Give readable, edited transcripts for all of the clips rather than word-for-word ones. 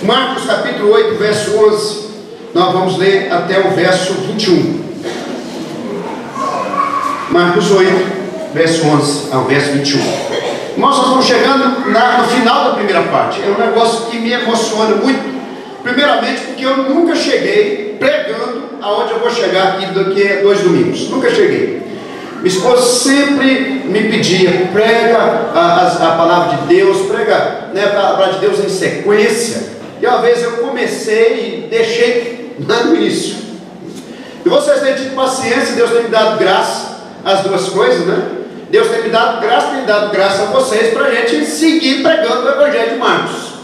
Marcos capítulo 8, verso 11. Nós vamos ler até o verso 21. Marcos 8, verso 11 ao verso 21. Nós estamos chegando no final da primeira parte. É um negócio que me emociona muito. Primeiramente porque eu nunca cheguei pregando aonde eu vou chegar aqui daqui a 2 domingos. Nunca cheguei. Minha esposa sempre me pedia: prega a palavra de Deus, prega, né, a palavra de Deus em sequência. E uma vez eu comecei e deixei lá no início. E vocês têm tido paciência, Deus tem me dado graça, as duas coisas, né? Deus tem me dado graça a vocês para a gente seguir pregando o Evangelho de Marcos.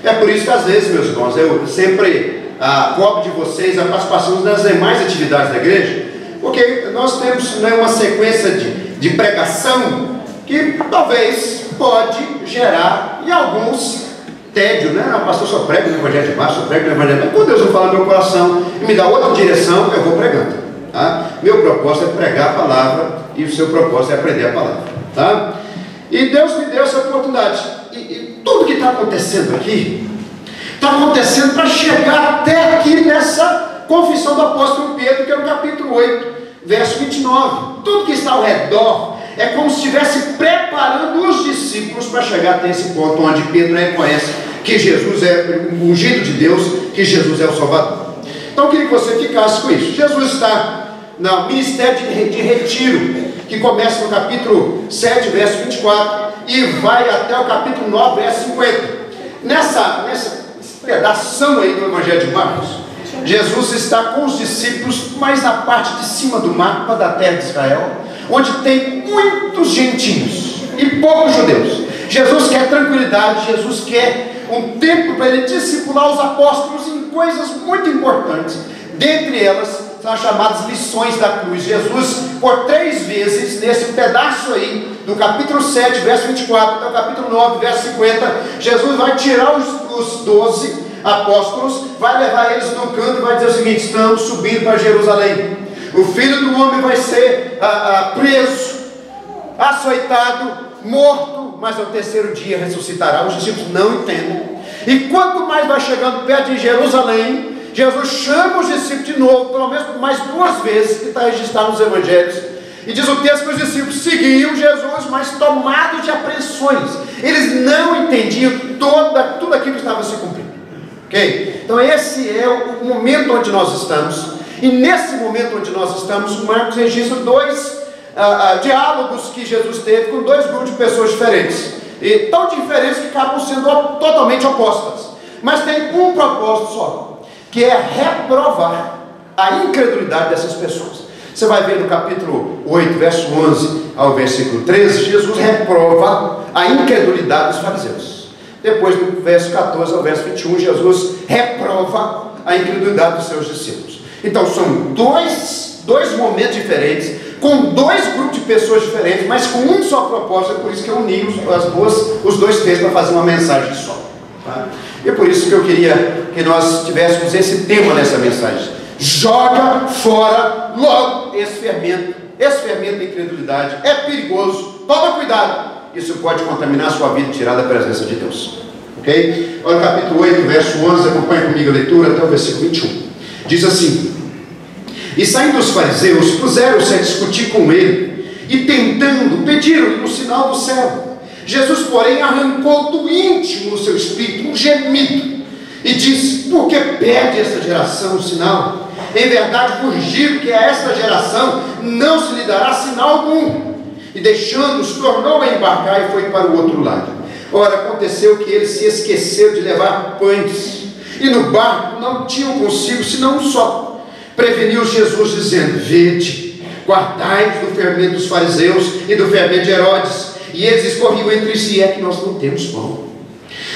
É por isso que às vezes, meus irmãos, eu sempre cobro de vocês a participação nas demais atividades da igreja, porque nós temos, né, uma sequência de pregação que talvez pode gerar em alguns tédio, né? O pastor só prega no Evangelho de Marcos, só prega no Evangelho de Marcos. Quando Deus vai falar no meu coração e me dá outra direção, eu vou pregando, tá? Meu propósito é pregar a palavra e o seu propósito é aprender a palavra, tá? E Deus me deu essa oportunidade. E tudo que está acontecendo aqui está acontecendo para chegar até aqui nessa confissão do apóstolo Pedro, que é no capítulo 8, verso 29. Tudo que está ao redor é como se estivesse preparando os discípulos para chegar até esse ponto onde Pedro reconhece que Jesus é o ungido de Deus, que Jesus é o Salvador. Então eu queria que você ficasse com isso. Jesus está no ministério de retiro, que começa no capítulo 7, verso 24, e vai até o capítulo 9, verso 50. Nessa pedação aí do Evangelho de Marcos, Jesus está com os discípulos mais na parte de cima do mapa da terra de Israel, onde tem muitos gentios e poucos judeus. Jesus quer tranquilidade, Jesus quer um tempo para ele discipular os apóstolos em coisas muito importantes. Dentre elas são as chamadas lições da cruz. Jesus, por 3 vezes, nesse pedaço aí, do capítulo 7, verso 24, até o capítulo 9, verso 50, Jesus vai tirar os 12 apóstolos, vai levar eles no canto e vai dizer o seguinte: estamos subindo para Jerusalém. O Filho do Homem vai ser preso, açoitado, morto, mas ao terceiro dia ressuscitará. Os discípulos não entendem. E quanto mais vai chegando perto de Jerusalém, Jesus chama os discípulos de novo, pelo menos mais 2 vezes, que está registrado nos evangelhos. E diz o texto que os discípulos seguiam Jesus, mas tomados de apreensões. Eles não entendiam tudo aquilo que estava se cumprindo. Ok? Então esse é o momento onde nós estamos. E nesse momento onde nós estamos, Marcos registra 2 diálogos que Jesus teve com 2 grupos de pessoas diferentes. E tão diferentes que acabam sendo totalmente opostas. Mas tem um propósito só, que é reprovar a incredulidade dessas pessoas. Você vai ver no capítulo 8, verso 11 ao versículo 13, Jesus reprova a incredulidade dos fariseus. Depois, do verso 14 ao verso 21, Jesus reprova a incredulidade dos seus discípulos. Então, são dois momentos diferentes, com 2 grupos de pessoas diferentes, mas com um só propósito. É por isso que eu uni os 2 textos para fazer uma mensagem só. Tá? E é por isso que eu queria que nós tivéssemos esse tema nessa mensagem. Joga fora logo esse fermento de incredulidade. É perigoso, toma cuidado. Isso pode contaminar a sua vida e tirar da presença de Deus. Ok? Olha o capítulo 8, verso 11, acompanha comigo a leitura até o versículo 21. Diz assim: e saindo os fariseus, puseram-se a discutir com ele, e tentando, pediram-lhe um sinal do céu. Jesus, porém, arrancou do íntimo do seu espírito um gemido, e disse: por que pede esta geração um sinal? Em verdade vos digo que a esta geração não se lhe dará sinal algum. E deixando-os, tornou a embarcar e foi para o outro lado. Ora, aconteceu que eles se esqueceram de levar pães, e no barco não tinham consigo senão um só. Preveniu Jesus, dizendo: vede, guardai-vos do fermento dos fariseus e do fermento de Herodes. E eles discorriam entre si: é que nós não temos pão.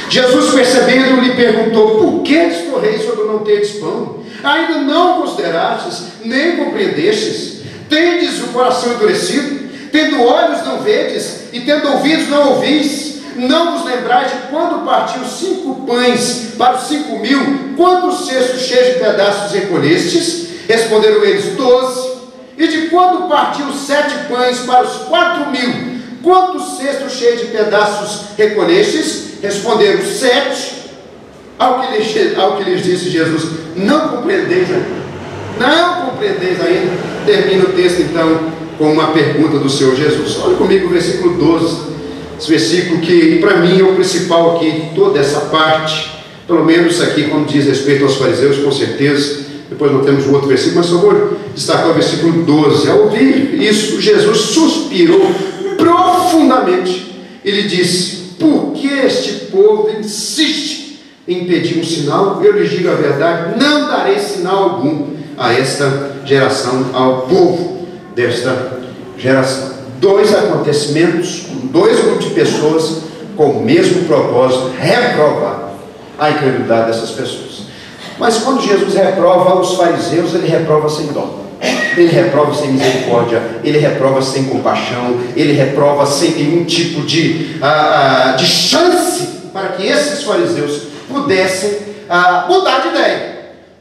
Jesus, percebendo, lhe perguntou: por que discorreis sobre não teres pão? Ainda não considerastes, nem compreendestes? Tendes o coração endurecido? Tendo olhos não vedes, e tendo ouvidos não ouvis? Não vos lembrais de quando partiu 5 pães para os 5.000, quantos cestos cheios de pedaços recolhestes? Responderam eles: 12. E de quando partiu 7 pães para os 4.000, quantos cestos cheios de pedaços recolhestes? Responderam: 7. Ao que lhes disse Jesus: não compreendeis ainda. Não compreendeis ainda. Termina o texto então com uma pergunta do Senhor Jesus. Olha comigo o versículo 12. Esse versículo que para mim é o principal aqui, toda essa parte. Pelo menos aqui, quando diz respeito aos fariseus, com certeza. Depois nós temos um outro versículo, mas só vou destacar o versículo 12. Ao ouvir isso, Jesus suspirou profundamente e lhe disse: por que este povo insiste em pedir um sinal? Eu lhes digo a verdade, não darei sinal algum a esta geração, ao povo desta geração. Dois acontecimentos, dois grupos de pessoas com o mesmo propósito: reprovar a incredulidade dessas pessoas. Mas quando Jesus reprova os fariseus, ele reprova sem dó, ele reprova sem misericórdia, ele reprova sem compaixão, ele reprova sem nenhum tipo de chance para que esses fariseus pudessem mudar de ideia.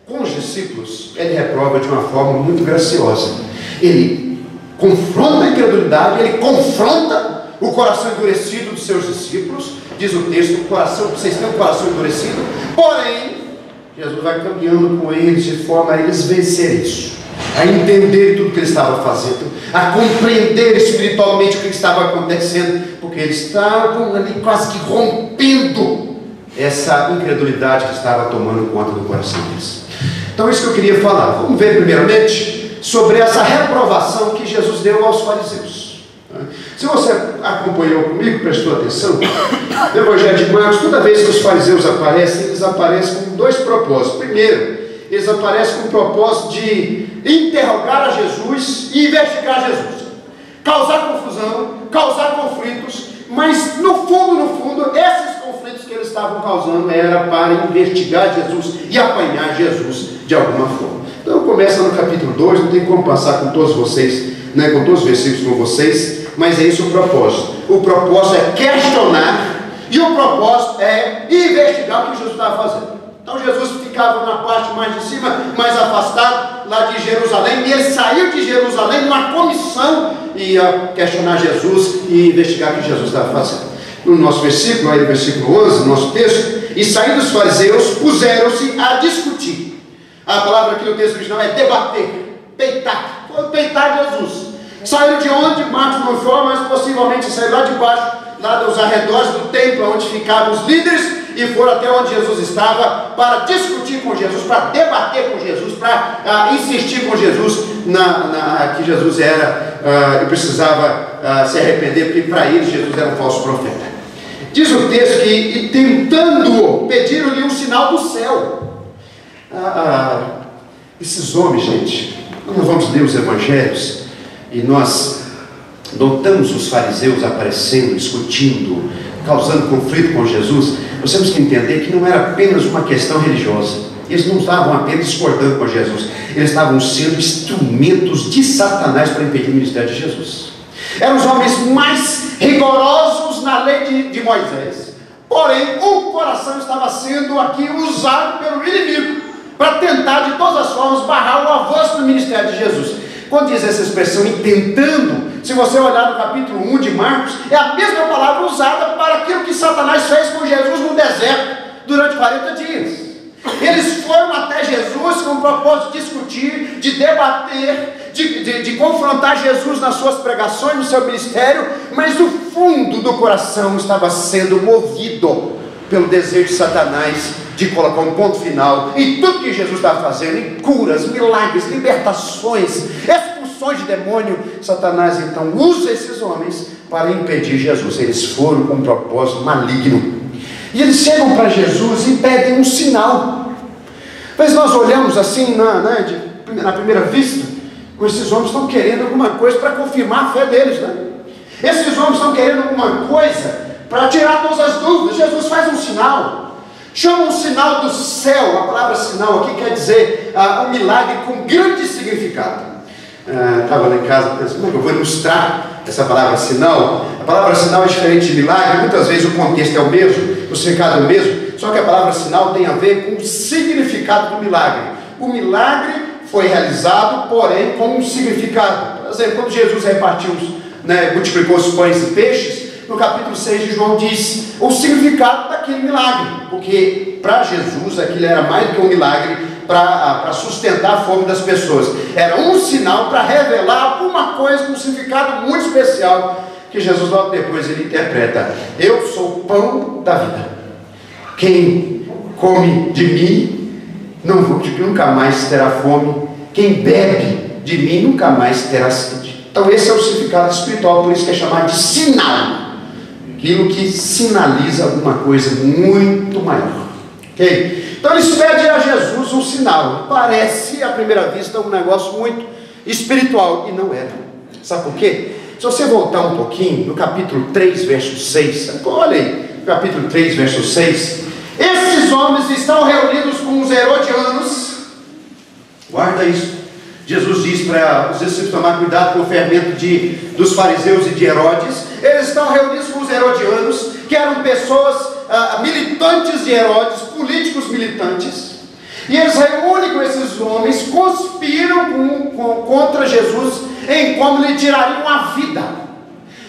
Com os discípulos, ele reprova de uma forma muito graciosa. Ele confronta a incredulidade, ele confronta o coração endurecido dos seus discípulos. Diz o texto: vocês têm um coração endurecido, porém Jesus vai caminhando com eles de forma a eles vencerem isso, a entender tudo que ele estava fazendo, a compreender espiritualmente o que estava acontecendo, porque eles estavam ali quase que rompendo essa incredulidade que estava tomando conta do coração deles. Então é isso que eu queria falar. Vamos ver primeiramente sobre essa reprovação que Jesus deu aos fariseus. Se você acompanhou comigo, prestou atenção, no Evangelho de Marcos, toda vez que os fariseus aparecem, eles aparecem com dois propósitos. Primeiro, eles aparecem com o propósito de interrogar a Jesus e investigar Jesus, causar confusão, causar conflitos, mas no fundo, esses conflitos que eles estavam causando era para investigar Jesus e apanhar Jesus de alguma forma. Então começa no capítulo 2, não tem como passar com todos vocês, com todos os versículos com vocês, mas é isso o propósito. O propósito é questionar e o propósito é investigar o que Jesus estava fazendo. Então Jesus ficava na parte mais de cima, mais afastado, lá de Jerusalém, e ele saiu de Jerusalém numa comissão e ia questionar Jesus e investigar o que Jesus estava fazendo. No nosso versículo, aí no versículo 11, no nosso texto: e saindo os fariseus, puseram-se a discutir. A palavra aqui no texto original é debater, peitar. Foi peitar Jesus. Saíram de onde? Marcos não informa, mas possivelmente saíram lá de baixo, lá dos arredores do templo, onde ficavam os líderes, e foram até onde Jesus estava para discutir com Jesus, para debater com Jesus, para insistir com Jesus que Jesus era e precisava se arrepender, porque para eles Jesus era um falso profeta. Diz o texto que, e tentando-o, pediram-lhe um sinal do céu. Esses homens, gente, nós vamos ler os evangelhos e nós notamos os fariseus aparecendo, discutindo, causando conflito com Jesus. Nós temos que entender que não era apenas uma questão religiosa. Eles não estavam apenas discordando com Jesus, eles estavam sendo instrumentos de Satanás para impedir o ministério de Jesus. Eram os homens mais rigorosos na lei de Moisés, porém o coração estava sendo aqui usado pelo inimigo para tentar de todas as formas barrar o avanço do ministério de Jesus. Quando diz essa expressão intentando, se você olhar no capítulo 1 de Marcos, é a mesma palavra usada para aquilo que Satanás fez com Jesus no deserto durante 40 dias. Eles foram até Jesus com o propósito de discutir, de debater, de confrontar Jesus nas suas pregações, no seu ministério, mas o fundo do coração estava sendo movido pelo desejo de Satanás de colocar um ponto final em tudo que Jesus estava fazendo, em curas, milagres, libertações, expulsões de demônio. Satanás então usa esses homens para impedir Jesus. Eles foram com um propósito maligno. E eles chegam para Jesus e pedem um sinal. Mas nós olhamos assim na primeira vista, esses homens estão querendo alguma coisa para confirmar a fé deles, Esses homens estão querendo alguma coisa para tirar todas as dúvidas. Jesus faz um sinal, chama um sinal do céu. A palavra sinal aqui quer dizer um milagre com grande significado. Estava lá em casa pensando, como é que eu vou ilustrar essa palavra sinal? A palavra sinal é diferente de milagre. Muitas vezes o contexto é o mesmo, o significado é o mesmo, só que a palavra sinal tem a ver com o significado do milagre. O milagre foi realizado, porém com um significado. Por exemplo, quando Jesus repartiu, multiplicou os pães e peixes, no capítulo 6 de João diz o significado daquele milagre, porque para Jesus aquilo era mais do que um milagre para sustentar a fome das pessoas, era um sinal para revelar alguma coisa com um significado muito especial, que Jesus logo depois ele interpreta: eu sou o pão da vida, quem come de mim nunca mais terá fome, quem bebe de mim nunca mais terá sede. Então esse é o significado espiritual, por isso que é chamado de sinal, aquilo que sinaliza alguma coisa muito maior, ok? Então eles pedem a Jesus um sinal, parece à primeira vista um negócio muito espiritual, e não era. Sabe por quê? Se você voltar um pouquinho, no capítulo 3, verso 6, olha aí, capítulo 3, verso 6, esses homens estão reunidos com os herodianos, guarda isso, Jesus diz para os discípulos tomar cuidado com o fermento dos fariseus e de Herodes. Eles estão reunidos com os herodianos, que eram pessoas militantes de Herodes, políticos militantes, e eles reúnem com esses homens, conspiram contra Jesus, em como lhe tirariam a vida.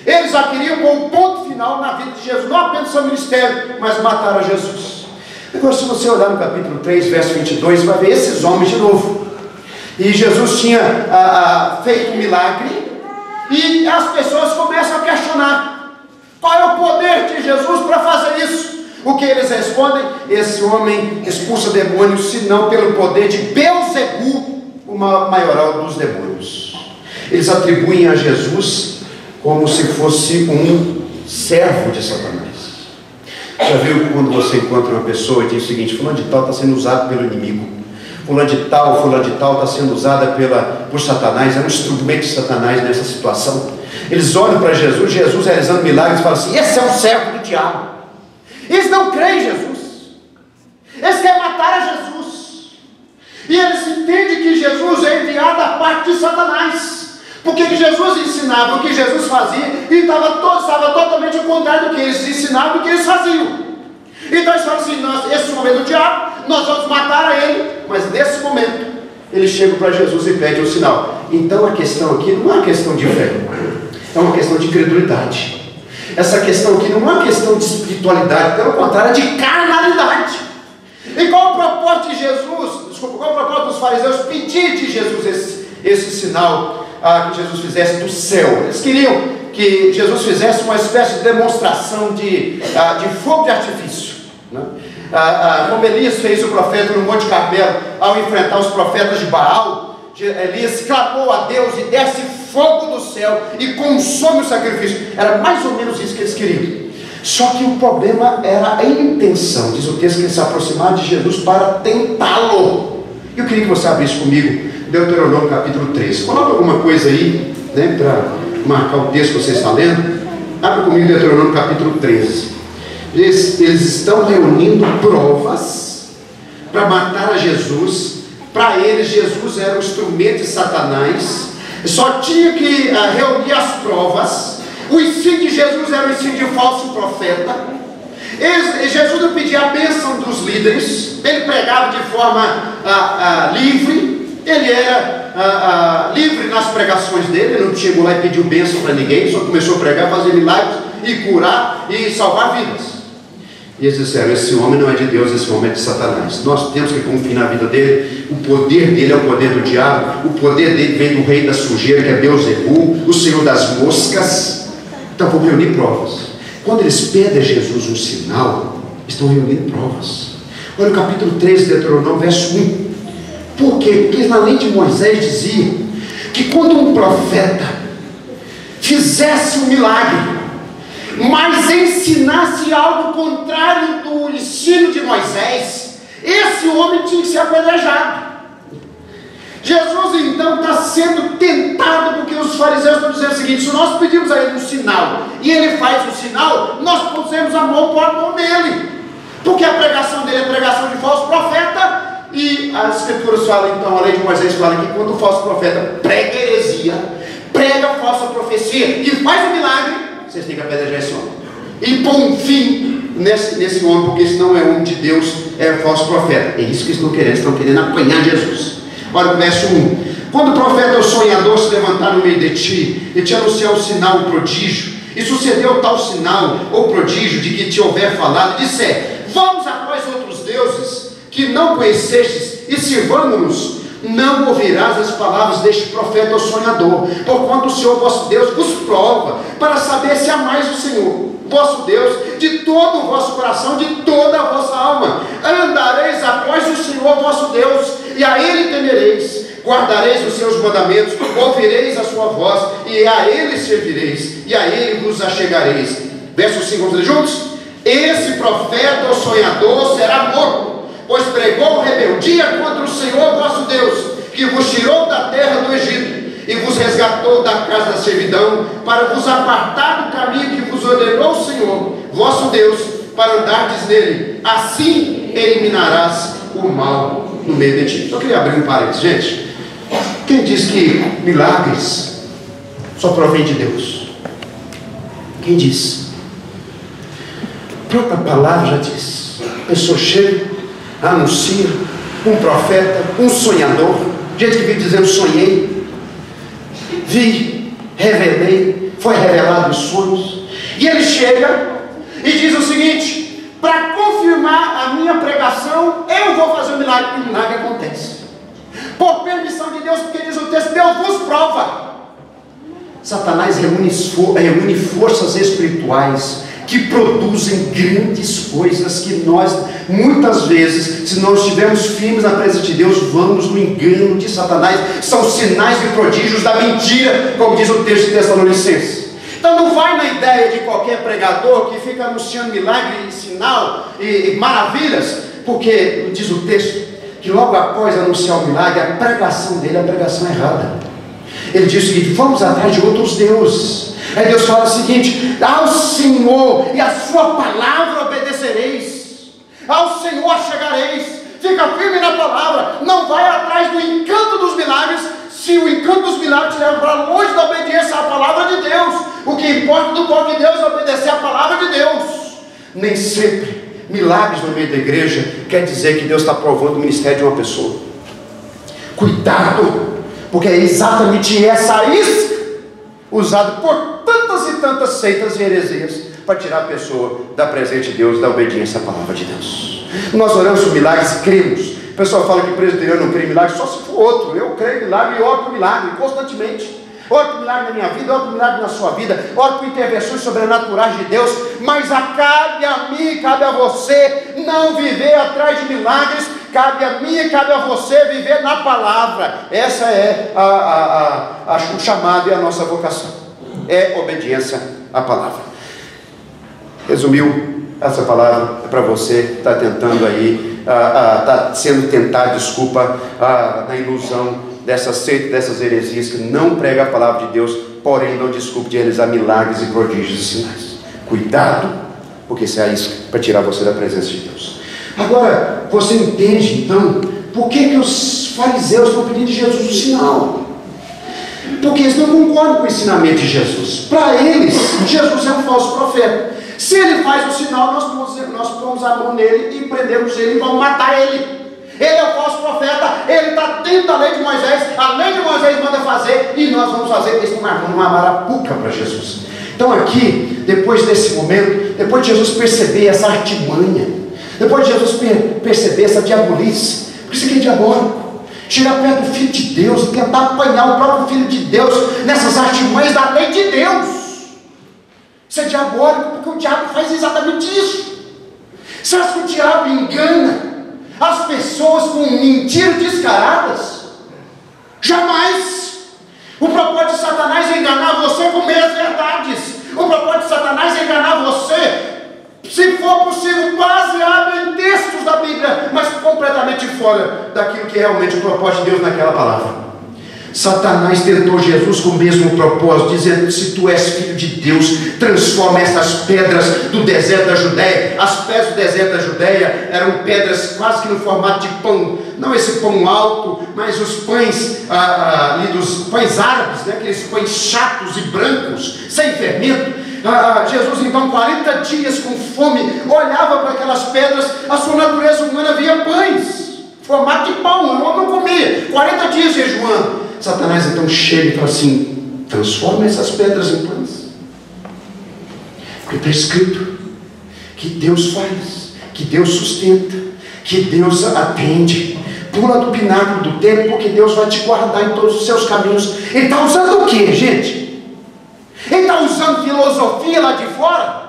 Eles já queriam pôr um ponto final na vida de Jesus, não apenas seu ministério, mas matar a Jesus. Agora, se você olhar no capítulo 3, verso 22, você vai ver esses homens de novo. E Jesus tinha feito um milagre, e as pessoas começam a questionar: qual é o poder de Jesus para fazer isso? O que eles respondem? Esse homem expulsa demônios, senão pelo poder de Beelzebul, o maioral dos demônios. Eles atribuem a Jesus como se fosse um servo de Satanás. Já viu quando você encontra uma pessoa e diz o seguinte: fulano de tal está sendo usado pelo inimigo, fulano de tal está sendo usada por Satanás, é um instrumento de Satanás nessa situação. Eles olham para Jesus realizando milagres, e falam assim: esse é um servo do diabo. Eles não creem em Jesus, eles querem matar a Jesus, e eles entendem que Jesus é enviado da parte de Satanás, porque que Jesus ensinava, o que Jesus fazia, e estava totalmente ao contrário do que eles ensinavam, do que eles faziam. Então eles falam assim: esse momento do diabo, nós vamos matar a ele. Mas nesse momento eles chegam para Jesus e pedem o sinal. Então a questão aqui não é uma questão de fé, é uma questão de credulidade. Essa questão aqui não é uma questão de espiritualidade, pelo contrário, é de carnalidade. E qual o propósito de Jesus? Qual o propósito dos fariseus pedir de Jesus esse sinal que Jesus fizesse do céu? Eles queriam que Jesus fizesse uma espécie de demonstração de fogo de artifício, né? Como Elias fez o profeta no Monte Carmelo, ao enfrentar os profetas de Baal. Elias clamou a Deus e desce fogo do céu e consome o sacrifício. Era mais ou menos isso que eles queriam. Só que o problema era a intenção. Diz o texto que eles se aproximaram de Jesus para tentá-lo. Eu queria que você abrisse comigo Deuteronômio capítulo 13. Coloca alguma coisa aí, né, para marcar o texto que você está lendo. Abre comigo Deuteronômio capítulo 13. Eles estão reunindo provas para matar a Jesus. Para eles, Jesus era um instrumento de Satanás. Só tinha que reunir as provas. O ensino de Jesus era o ensino de falso profeta. Jesus não pedia a bênção dos líderes. Ele pregava de forma livre. Ele era livre nas pregações dele. Ele não chegou lá e pediu bênção para ninguém. Só começou a pregar, fazer milagres e curar e salvar vidas. E eles disseram: esse homem não é de Deus, esse homem é de Satanás. Nós temos que confiar na vida dele. O poder dele é o poder do diabo. O poder dele vem do rei da sujeira, que é Beelzebul, o senhor das moscas. Então vamos reunir provas. Quando eles pedem a Jesus um sinal, estão reunindo provas. Olha o capítulo 13 de Deuteronômio, verso 1. Por quê? Porque na lei de Moisés dizia que quando um profeta fizesse um milagre, mas ensinasse algo contrário do ensino de Moisés, esse homem tinha que ser apedrejado. Jesus então está sendo tentado, porque os fariseus estão dizendo o seguinte: se nós pedimos a ele um sinal e ele faz o sinal, nós pusemos a mão por mão nele, porque a pregação dele é pregação de falso profeta. E as escrituras falam, então, a lei de Moisés fala que quando o falso profeta prega heresia, prega falsa profecia e faz um milagre, vocês têm que apedrejar esse homem e pôr um fim nesse homem, porque esse não é homem de Deus, é falso profeta. É isso que eles estão querendo apanhar Jesus. Olha o verso 1: quando o profeta ou sonhador se levantar no meio de ti e te anunciar um sinal, um prodígio, e sucedeu tal sinal ou prodígio de que te houver falado, disser: vamos após outros deuses que não conhecestes e sirvamo-nos, não ouvirás as palavras deste profeta ou sonhador, porquanto o Senhor vosso Deus vos prova, para saber se amais o Senhor vosso Deus de todo o vosso coração, de toda a vossa alma. Andareis após o Senhor vosso Deus, e a Ele temereis, guardareis os seus mandamentos, ouvireis a sua voz, e a Ele servireis, e a Ele vos achegareis. Verso 5, vamos ler juntos? Esse profeta ou sonhador será morto, pois pregou rebeldia contra o Senhor vosso Deus, que vos tirou da terra do Egito, e vos resgatou da casa da servidão, para vos apartar do caminho que vos ordenou o Senhor vosso Deus, para andardes nele. Assim eliminarás o mal no meio de ti. Só queria abrir um parênteses, gente. Quem diz que milagres só provém de Deus? Quem diz? A própria palavra já diz. A pessoa chega, anuncia, um profeta, um sonhador, gente que vem dizendo: sonhei, vi, revelei, foi revelado em sonhos, e ele chega e diz o seguinte: para confirmar a minha pregação, eu vou fazer um milagre. E o milagre acontece por permissão de Deus, porque diz o texto: Deus vos prova. Satanás reúne forças espirituais que produzem grandes coisas que nós, muitas vezes, se nós estivermos firmes na presença de Deus, vamos no engano de Satanás. São sinais e prodígios da mentira, como diz o texto de Tessalonicenses. Então não vai na ideia de qualquer pregador que fica anunciando milagre e sinal e maravilhas, porque diz o texto que logo após anunciar o milagre, a pregação dele é a pregação errada. Ele diz o seguinte: vamos atrás de outros deuses. Aí Deus fala o seguinte: ao Senhor e a sua palavra obedecereis, ao Senhor chegareis. Fica firme na palavra, não vai atrás do encanto dos milagres, se o encanto dos milagres te leva para longe da obediência à palavra de Deus. O que importa do povo de Deus é obedecer à palavra de Deus. Nem sempre milagres no meio da igreja quer dizer que Deus está provando o ministério de uma pessoa. Cuidado, porque é exatamente essa isca usada por tantas e tantas seitas e heresias para tirar a pessoa da presença de Deus, da obediência à palavra de Deus. Nós oramos por milagres, cremos. O pessoal fala que presbiteriano não crê em milagre, só se for outro. Eu creio em milagre e oro por milagre constantemente. Oro por milagre na minha vida, oro por milagre na sua vida, oro por intervenções sobrenaturais de Deus. Mas cabe a mim, cabe a você não viver atrás de milagres. Cabe a mim e cabe a você viver na palavra. Essa é o chamado e a nossa vocação. É obediência à palavra. Resumiu, essa palavra é para você que está tentando aí, está sendo tentado, na ilusão dessa seita, dessas heresias que não prega a palavra de Deus, porém não desculpe de realizar milagres e prodígios e sinais. Cuidado, porque isso é isso para tirar você da presença de Deus. Agora, você entende então por que os fariseus estão pedindo de Jesus um sinal? Porque eles não concordam com o ensinamento de Jesus. Para eles, Jesus é um falso profeta. Se ele faz o sinal, nós pomos a mão nele e prendemos ele e vamos matar ele. Ele é o falso profeta, ele está dentro da lei de Moisés, a lei de Moisés manda fazer e nós vamos fazer. Eles estão armando uma marapuca para Jesus. Então aqui, depois desse momento, depois de Jesus perceber essa artimanha, depois de Jesus perceber essa diabolice, porque isso aqui é diabólico, chegar perto do Filho de Deus, tentar apanhar o próprio Filho de Deus nessas artimanhas da lei de Deus. Isso é diabólico, porque o diabo faz exatamente isso. Você acha que o diabo engana as pessoas com mentiras descaradas? Jamais. O propósito de Satanás é enganar você com meias verdades. O propósito de Satanás é enganar você, se for possível, baseado em textos da Bíblia, mas completamente fora daquilo que é realmente o propósito de Deus naquela palavra. Satanás tentou Jesus com o mesmo propósito, dizendo: se tu és filho de Deus, transforma essas pedras do deserto da Judéia. As pedras do deserto da Judéia eram pedras quase que no formato de pão, não esse pão alto, mas os pães ali dos pães árabes, né? Aqueles pães chatos e brancos, sem fermento. Jesus então 40 dias com fome, olhava para aquelas pedras, a sua natureza humana via pães, formato de pão, o homem não comia, 40 dias jejuando. Satanás então chega e fala assim: transforma essas pedras em pães. Porque está escrito que Deus faz, que Deus sustenta, que Deus atende. Pula do pináculo do templo, porque Deus vai te guardar em todos os seus caminhos. Ele está usando o que, gente? Ele está usando filosofia lá de fora?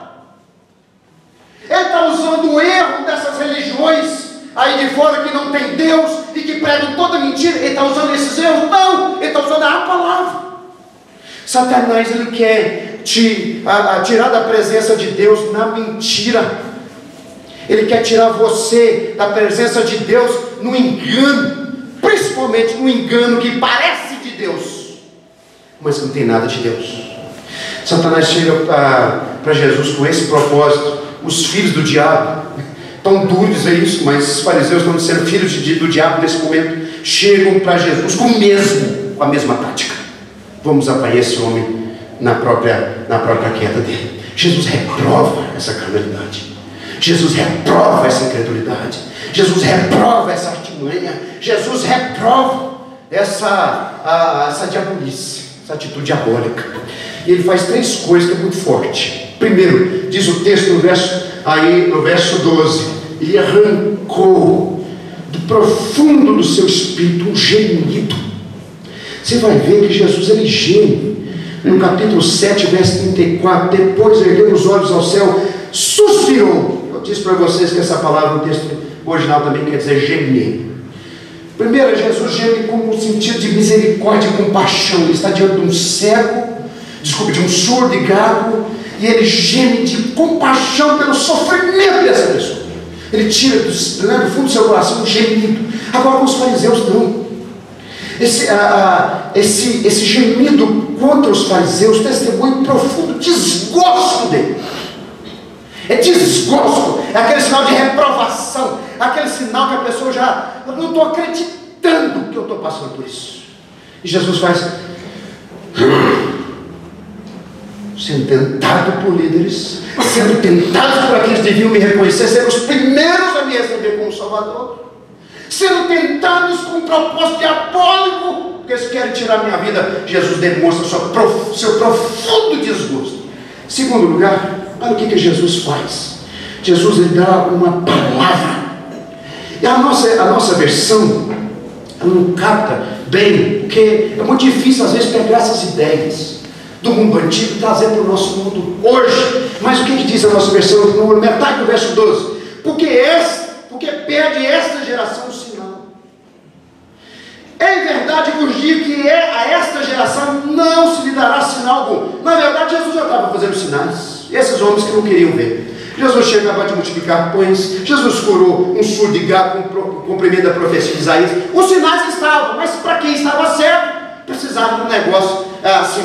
Ele está usando o erro dessas religiões aí de fora que não tem Deus e que pregam toda mentira? Ele está usando esses erros? Não, ele está usando a palavra. Satanás, ele quer te tirar da presença de Deus na mentira. Ele quer tirar você da presença de Deus no engano, principalmente no engano que parece de Deus, mas não tem nada de Deus. Satanás chega para Jesus com esse propósito. Os filhos do diabo, tão duro dizer isso, mas os fariseus estão sendo filhos do diabo nesse momento, chegam para Jesus com a mesma tática. Vamos apanhar esse homem na própria queda dele. Jesus reprova essa carnalidade. Jesus reprova essa incredulidade. Jesus reprova essa artimanha. Jesus reprova essa diabolice, essa atitude diabólica. E ele faz 3 coisas que é muito forte. Primeiro, diz o texto no verso 12: ele arrancou do profundo do seu espírito um gemido. Você vai ver que Jesus, ele geme. No capítulo 7, verso 34, depois erguendo os olhos ao céu, suspirou. Eu disse para vocês que essa palavra no texto original também quer dizer gemer. Primeiro, Jesus geme com um sentido de misericórdia e compaixão. Ele está diante de um de um surdo e gago, e ele geme de compaixão pelo sofrimento dessa pessoa. Ele tira do fundo do seu coração um gemido. Agora, com os fariseus, não. Esse gemido contra os fariseus testemunha um profundo desgosto dele. É desgosto, é aquele sinal de reprovação, aquele sinal que a pessoa já, eu não estou acreditando que eu estou passando por isso. E Jesus faz, sendo tentado por líderes, sendo tentado por aqueles que deviam me reconhecer, ser os primeiros a me receber como Salvador, sendo tentados com um propósito diabólico, porque eles querem tirar minha vida. Jesus demonstra seu profundo desgosto. Segundo lugar, olha o que Jesus faz. Jesus, ele dá uma palavra. E a nossa versão, ela não capta bem, porque é muito difícil às vezes pegar essas ideias do mundo antigo e trazer para o nosso mundo hoje. Mas o que diz a nossa versão? No metade do verso 12: porque perde esta geração o sinal. Em verdade vos digo que a esta geração não se lhe dará sinal algum. Na verdade, Jesus já estava fazendo sinais. Esses homens que não queriam ver. Jesus chegava de multiplicar pães. Jesus curou um surdo e gago com o cumprimento da profecia de Isaías. Os sinais estavam, mas para quem estava certo, precisava de um negócio assim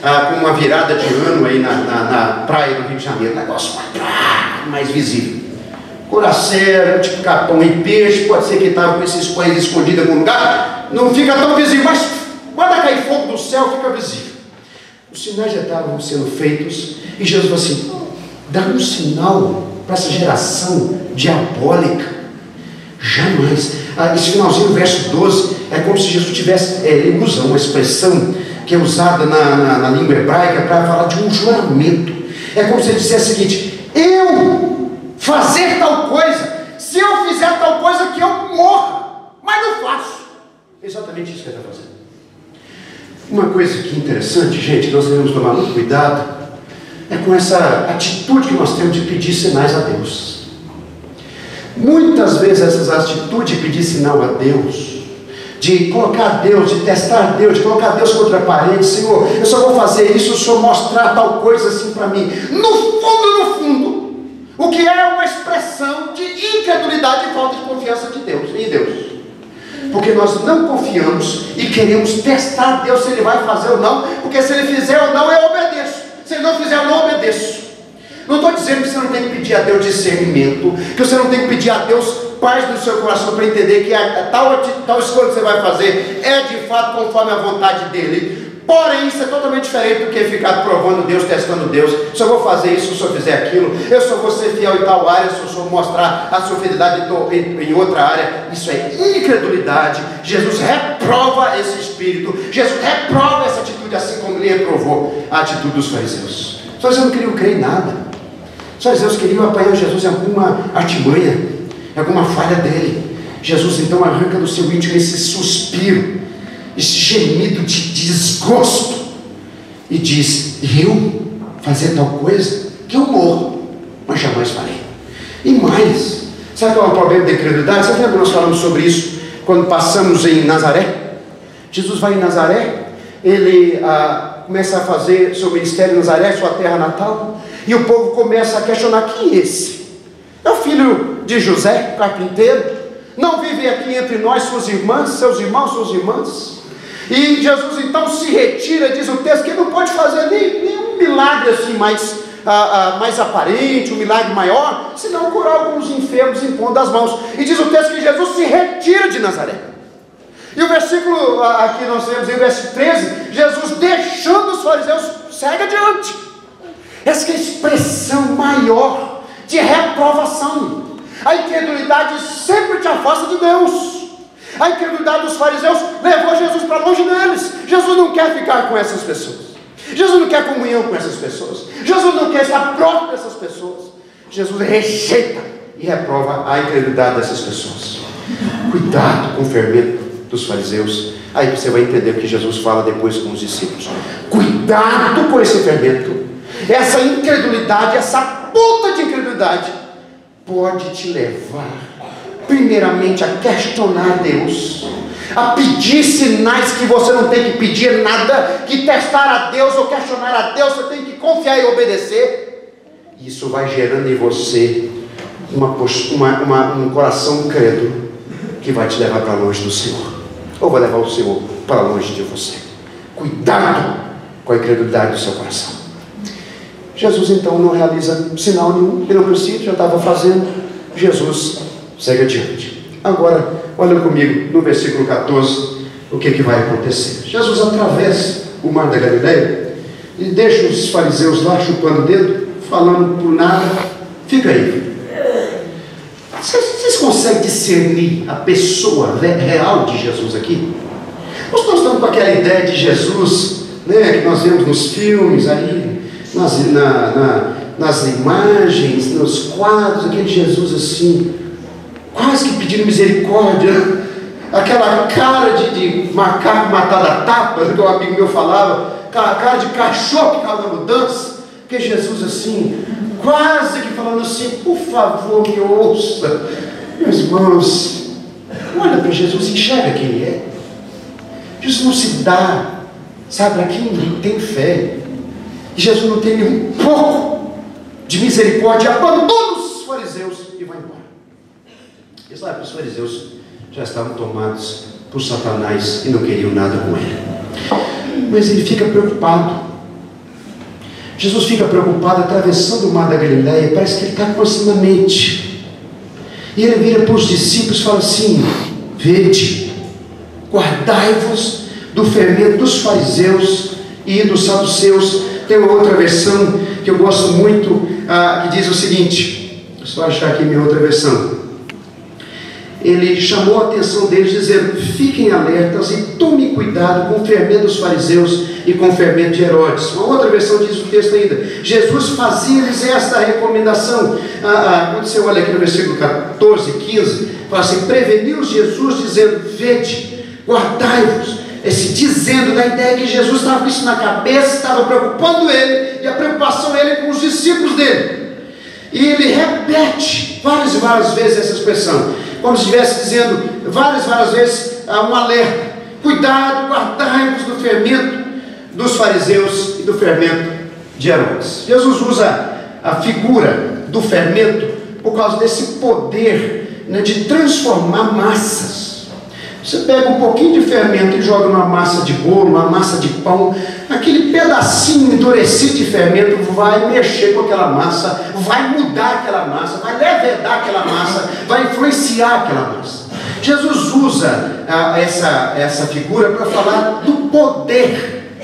com uma virada de ano aí na praia do Rio de Janeiro. Negócio mais visível. Coração, multiplicar pão e peixe. Pode ser que estava com esses pães escondidos em algum lugar. Não fica tão visível, mas quando cair fogo do céu, fica visível. Os sinais já estavam sendo feitos, e Jesus falou assim: dá um sinal para essa geração diabólica. Jamais. Esse finalzinho do verso 12 é como se Jesus tivesse, ele usa uma expressão que é usada na língua hebraica para falar de um juramento. É como se ele dissesse o seguinte: eu fazer tal coisa, se eu fizer tal coisa, que eu morra, mas não faço. Exatamente isso que ele está fazendo. Uma coisa que é interessante, gente, que nós devemos tomar muito cuidado, é com essa atitude que nós temos de pedir sinais a Deus. Muitas vezes essas atitudes de pedir sinal a Deus, de colocar Deus, de testar Deus, de colocar Deus contra a parede: Senhor, eu só vou fazer isso se o Senhor mostrar tal coisa assim para mim. No fundo, o que é uma expressão de incredulidade e falta de confiança em Deus. Porque nós não confiamos e queremos testar Deus se Ele vai fazer ou não, porque se Ele fizer ou não, eu obedeço. Se Ele não fizer, eu não obedeço. Não estou dizendo que você não tem que pedir a Deus discernimento, que você não tem que pedir a Deus paz no seu coração para entender que a tal escolha que você vai fazer é de fato conforme a vontade dEle. Porém, isso é totalmente diferente do que ficar provando Deus, testando Deus. Se eu vou fazer isso, se eu fizer aquilo, eu só vou ser fiel em tal área, se eu só mostrar a sua fidelidade em outra área. Isso é incredulidade. Jesus reprova esse espírito. Jesus reprova essa atitude, assim como ele reprovou a atitude dos fariseus. Os fariseus não queriam crer em nada. Os fariseus queriam apanhar Jesus em alguma artimanha, em alguma falha dele. Jesus então arranca do seu íntimo esse suspiro, esse gemido de desgosto, e diz: eu fazer tal coisa, que eu morro, mas jamais farei. E mais, sabe qual é o problema da incredulidade? Você lembra que nós falamos sobre isso quando passamos em Nazaré? Jesus vai em Nazaré, ele começa a fazer seu ministério em Nazaré, sua terra natal, e o povo começa a questionar: quem é esse? É o filho de José, carpinteiro? Não vive aqui entre nós suas irmãs, seus irmãos, suas irmãs? E Jesus então se retira, diz o texto, que ele não pode fazer nenhum milagre assim mais aparente, um milagre maior, senão curar alguns enfermos impondo as mãos. E diz o texto que Jesus se retira de Nazaré. E o versículo aqui nós temos, em verso 13, Jesus deixando os fariseus, segue adiante. Essa é a expressão maior de reprovação. A incredulidade sempre te afasta de Deus. A incredulidade dos fariseus levou Jesus para longe deles. Jesus não quer ficar com essas pessoas. Jesus não quer comunhão com essas pessoas. Jesus não quer estar próximo dessas pessoas. Jesus rejeita e reprova a incredulidade dessas pessoas. Cuidado com o fermento dos fariseus. Aí você vai entender o que Jesus fala depois com os discípulos. Cuidado com esse fermento. Essa incredulidade, essa ponta de incredulidade pode te levar primeiramente a questionar Deus, a pedir sinais que você não tem que pedir nada, que testar a Deus ou questionar a Deus, você tem que confiar e obedecer. Isso vai gerando em você um coração incrédulo que vai te levar para longe do Senhor, ou vai levar o Senhor para longe de você. Cuidado com a incredulidade do seu coração. Jesus então não realiza sinal nenhum, ele não precisa, já estava fazendo. Jesus segue adiante. Agora, olha comigo no versículo 14, o que vai acontecer. Jesus atravessa o mar da Galileia e deixa os fariseus lá chupando o dedo, falando por nada. Fica aí. Vocês conseguem discernir a pessoa real de Jesus aqui? Nós estamos com aquela ideia de Jesus, né, que nós vemos nos filmes aí, nas imagens, nos quadros, aquele Jesus assim, quase que pedindo misericórdia, aquela cara de macaco matado a tapa, que um amigo meu falava, aquela cara de cachorro que causa mudança, porque Jesus assim, quase que falando assim: por favor, me ouça. Meus irmãos, olha para Jesus, enxerga quem ele é. Jesus não se dá, sabe, para quem tem fé. Jesus não tem nem um pouco de misericórdia, abandona os fariseus e vai embora. E sabe, os fariseus já estavam tomados por Satanás e não queriam nada com ele. Mas ele fica preocupado. Jesus fica preocupado, atravessando o mar da Galileia, parece que ele está aproximadamente. E ele vira para os discípulos e fala assim: vede, guardai-vos do fermento dos fariseus e dos saduceus. Tem uma outra versão que eu gosto muito, que diz o seguinte, deixa eu achar aqui minha outra versão. Ele chamou a atenção deles dizendo: fiquem alertas e tomem cuidado com o fermento dos fariseus e com o fermento de Herodes. Uma outra versão diz o texto ainda: Jesus fazia-lhes esta recomendação. Quando você olha aqui no versículo 14 e 15, fala assim: preveniu-os Jesus dizendo: vede, guardai-vos. Esse dizendo da ideia que Jesus estava com isso na cabeça, estava preocupando ele, e a preocupação dele com os discípulos dele. E ele repete várias e várias vezes essa expressão, como se estivesse dizendo várias vezes um alerta: cuidado, guardai-vos do fermento dos fariseus e do fermento de Herodes. Jesus usa a figura do fermento por causa desse poder, né, de transformar massas. Você pega um pouquinho de fermento e joga numa massa de bolo, uma massa de pão, aquele pedacinho endurecido de fermento vai mexer com aquela massa, vai mudar aquela massa, vai levedar aquela massa, vai influenciar aquela massa. Jesus usa essa figura para falar do poder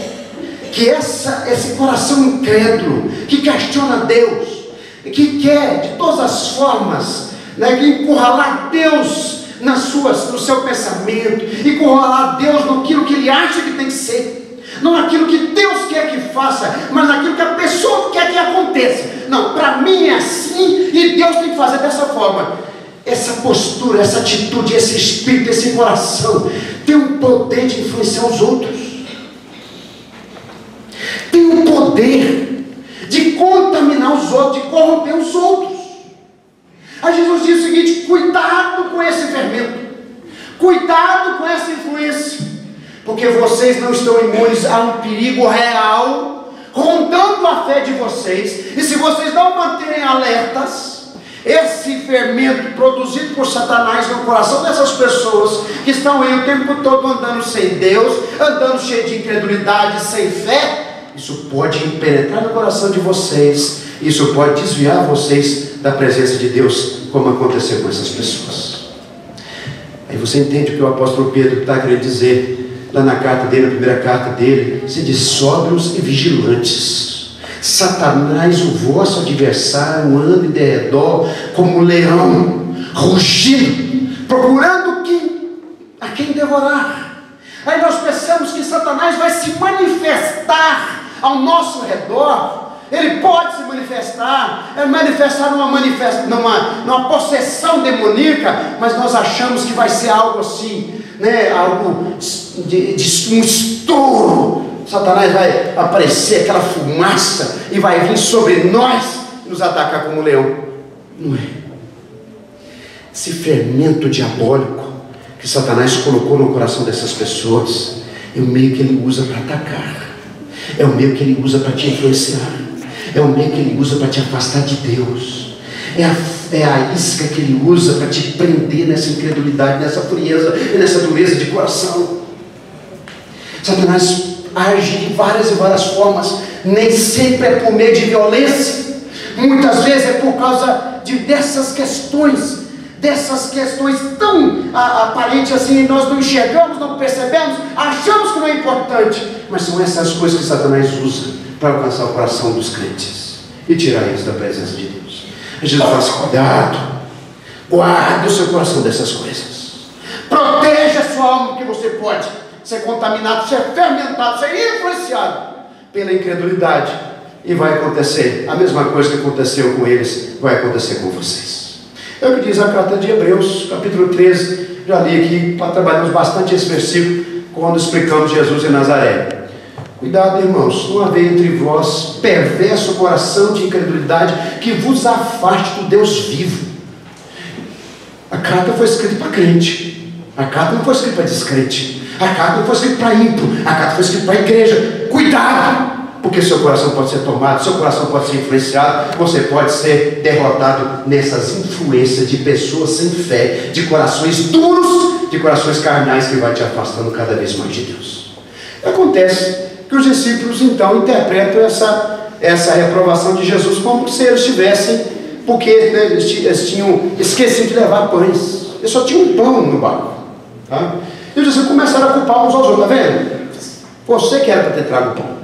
que esse coração incrédulo, que questiona Deus, que quer de todas as formas, né, encurralar Deus no seu pensamento, encurralar Deus naquilo que ele acha que tem que ser, não naquilo que Deus quer que faça, mas naquilo que a pessoa quer que aconteça. Não, para mim é assim e Deus tem que fazer dessa forma. Essa postura, essa atitude, esse espírito, esse coração tem um poder de influenciar os outros, tem um poder de contaminar os outros, de corromper os outros. Aí Jesus diz o seguinte: cuidado com esse fermento, cuidado com essa influência, porque vocês não estão imunes a um perigo real rondando a fé de vocês, e se vocês não manterem alertas, esse fermento produzido por Satanás no coração dessas pessoas que estão aí o tempo todo andando sem Deus, andando cheio de incredulidade, sem fé, isso pode penetrar no coração de vocês, isso pode desviar vocês da presença de Deus, como aconteceu com essas pessoas. Aí você entende o que o apóstolo Pedro está querendo dizer lá na carta dele, na primeira carta dele, se diz: sóbrios e vigilantes. Satanás, o vosso adversário, anda em derredor como um leão, rugindo, procurando a quem devorar. Aí nós pensamos que Satanás vai se manifestar ao nosso redor. Ele pode se manifestar numa possessão demoníaca, mas nós achamos que vai ser algo assim, né? Algo de um estouro. Satanás vai aparecer, aquela fumaça, e vai vir sobre nós e nos atacar como um leão. Não é. Esse fermento diabólico que Satanás colocou no coração dessas pessoas é o meio que ele usa para atacar, é o meio que ele usa para te influenciar, é o meio que ele usa para te afastar de Deus, é a isca que ele usa para te prender nessa incredulidade, nessa frieza e nessa dureza de coração. Satanás age de várias e várias formas, nem sempre é por meio de violência, muitas vezes é por causa dessas questões tão aparentes assim, nós não enxergamos, não percebemos, achamos que não é importante, mas são essas coisas que Satanás usa para alcançar o coração dos crentes e tirar eles da presença de Deus. A Jesus fala assim: cuidado, guarde o seu coração dessas coisas, proteja a sua alma, que você pode ser contaminado, ser fermentado, ser influenciado pela incredulidade, e vai acontecer a mesma coisa que aconteceu com eles, vai acontecer com vocês. É o que diz a carta de Hebreus, capítulo 13, já li aqui, trabalhamos bastante esse versículo, quando explicamos Jesus em Nazaré. Cuidado, irmãos, não haver entre vós perverso coração de incredulidade, que vos afaste do Deus vivo. A carta foi escrita para crente, a carta não foi escrita para descrente, a carta não foi escrita para ímpio, a carta foi escrita para a igreja. Cuidado, porque seu coração pode ser tomado, seu coração pode ser influenciado, você pode ser derrotado nessas influências de pessoas sem fé, de corações duros, de corações carnais, que vai te afastando cada vez mais de Deus. Acontece que os discípulos então interpretam essa reprovação de Jesus como se eles tivessem, porque eles tinham esquecido de levar pães, eles só tinham um pão no barco, tá? E os discípulos começaram a culpar uns aos outros: tá vendo? Você que era para ter trago pão.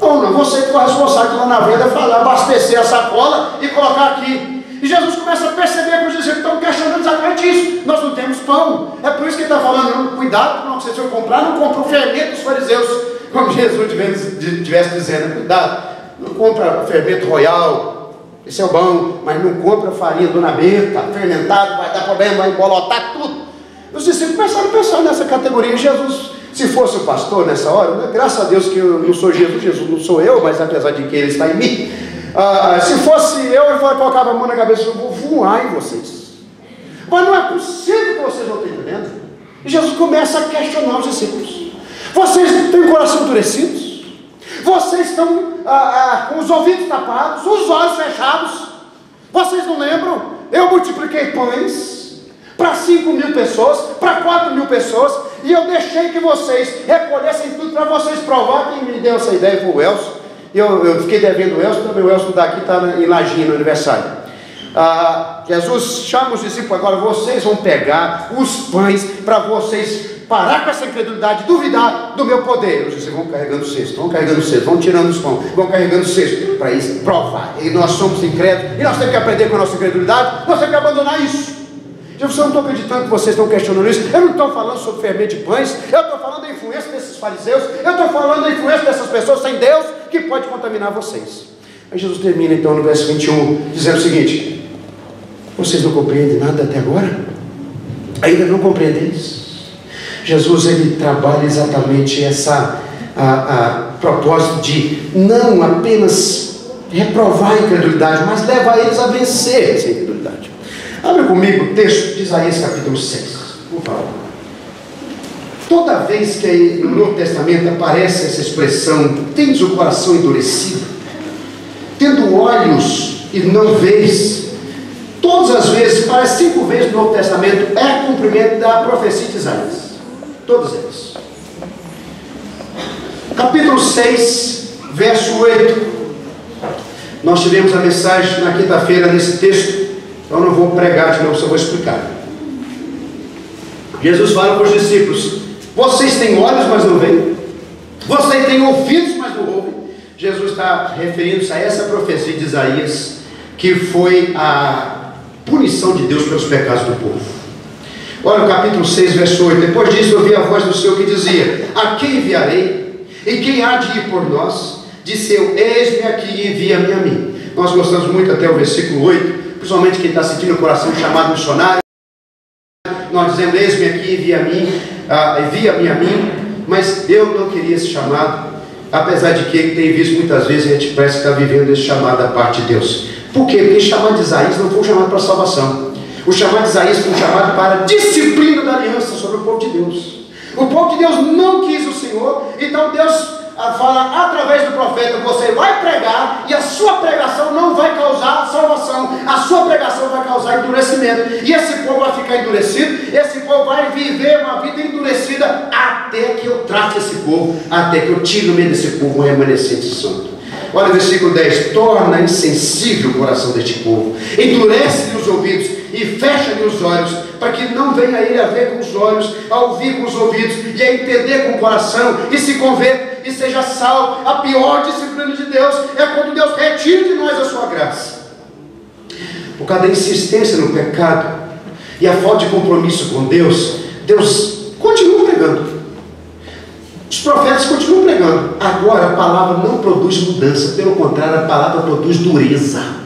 Não, você que foi responsável lá na venda, falar, abastecer a sacola e colocar aqui. E Jesus começa a perceber que os discípulos estão questionando exatamente isso: nós não temos pão. É por isso que ele está falando: cuidado, não, se você for comprar, não compra o fermento dos fariseus, como Jesus estivesse dizendo: cuidado, não compra fermento royal, esse é o bom, mas não compra farinha do Nabeta, fermentado, vai dar problema, vai embolotar tudo. Os discípulos começaram a pensar nessa categoria. Jesus, se fosse o pastor nessa hora, né? Graças a Deus que eu não sou Jesus, Jesus não sou eu, mas apesar de que ele está em mim, se fosse eu colocava a mão na cabeça: eu vou voar em vocês. Mas não é possível que vocês não estejam entendendo. E Jesus começa a questionar os discípulos: vocês têm o coração endurecidos? Vocês estão com os ouvidos tapados, os olhos fechados? Vocês não lembram? Eu multipliquei pães para 5.000 pessoas, para 4.000 pessoas, e eu deixei que vocês recolhessem tudo para vocês provar. Quem me deu essa ideia foi o Elcio. Eu fiquei devendo o Elcio, também o Elcio daqui está em Lajinha, no aniversário. Jesus chama os discípulos agora: vocês vão pegar os pães para vocês parar com essa incredulidade, duvidar do meu poder. Os discípulos vão carregando o cesto, vão tirando os pães, vão carregando o cesto, para isso provar. E nós somos incrédulos, e nós temos que aprender com a nossa incredulidade, nós temos que abandonar isso. Eu não estou acreditando que vocês estão questionando isso. Eu não estou falando sobre fermento de pães, eu estou falando da influência desses fariseus, eu estou falando da influência dessas pessoas sem Deus, que pode contaminar vocês. Aí Jesus termina então no verso 21, dizendo o seguinte: vocês não compreendem nada até agora? Ainda não compreendeis? Jesus, ele trabalha exatamente essa propósito de não apenas reprovar a incredulidade, mas levar eles a vencer essa incredulidade. Abre comigo o texto de Isaías capítulo 6, por favor. Toda vez que no Novo Testamento aparece essa expressão: tens o coração endurecido, tendo olhos e não vês, todas as vezes, parece 5 vezes no Novo Testamento, é cumprimento da profecia de Isaías. Todas elas. Capítulo 6, verso 8. Nós tivemos a mensagem na quinta-feira nesse texto, então não vou pregar de novo, só vou explicar. Jesus fala para os discípulos: vocês têm olhos, mas não veem, vocês têm ouvidos, mas não ouvem. Jesus está referindo-se a essa profecia de Isaías, que foi a punição de Deus pelos pecados do povo. Olha o capítulo 6, verso 8. Depois disso ouvi a voz do Senhor que dizia: a quem enviarei? E quem há de ir por nós? Disse eu: eis-me aqui, envia-me a mim. Nós gostamos muito até o versículo 8, principalmente quem está sentindo o coração chamado missionário. Nós dizemos: eis-me aqui, envia-me a mim. Mas eu não queria esse chamado, apesar de que tem visto muitas vezes a gente parece que está vivendo esse chamado da parte de Deus. Por quê? Porque o chamado de Isaías não foi um chamado para salvação. O chamado de Isaías foi um chamado para a disciplina da aliança sobre o povo de Deus. O povo de Deus não quis o Senhor, então Deus fala através do profeta: você vai pregar e a sua pregação não vai causar salvação, a sua pregação vai causar endurecimento, e esse povo vai ficar endurecido, esse povo vai viver uma vida endurecida até que eu trate esse povo, até que eu tire no meio desse povo um remanescente santo. Olha o versículo 10: torna insensível o coração deste povo, endurece-lhe os ouvidos e fecha-lhe os olhos, para que não venha ele a ver com os olhos, a ouvir com os ouvidos, e a entender com o coração, e se converta e seja salvo. A pior disciplina de Deus é quando Deus retira de nós a sua graça. Por causa da insistência no pecado e a falta de compromisso com Deus, Deus continua pregando. Os profetas continuam pregando. Agora a palavra não produz mudança, pelo contrário, a palavra produz dureza.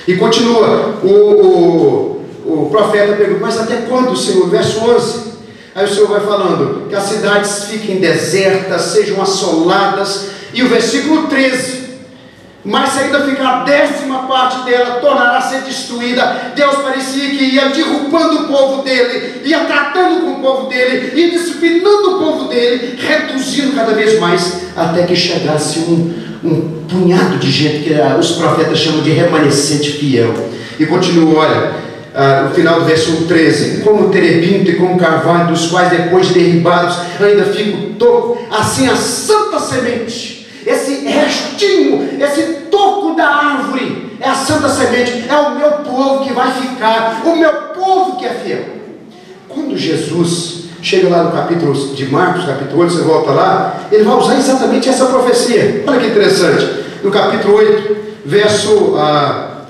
E continua, o profeta pergunta: mas até quando, Senhor? Verso 11. Aí o Senhor vai falando que as cidades fiquem desertas, sejam assoladas. E o versículo 13: mas se ainda ficar a 10ª parte dela, tornará a ser destruída. Deus parecia que ia derrubando o povo dele, ia tratando com o povo dele, ia disciplinando o povo dele, reduzindo cada vez mais, até que chegasse um punhado de gente que os profetas chamam de remanescente fiel. E continua, olha, no final do versículo 13: como terebinto e como carvalho, dos quais depois de derribados ainda fica o toco, assim a santa semente, esse restinho, esse toco da árvore, é a santa semente, é o meu povo que vai ficar, o meu povo que é fiel. Quando Jesus chega lá no capítulo de Marcos, capítulo 8, você volta lá, ele vai usar exatamente essa profecia. Olha que interessante, no capítulo 8, verso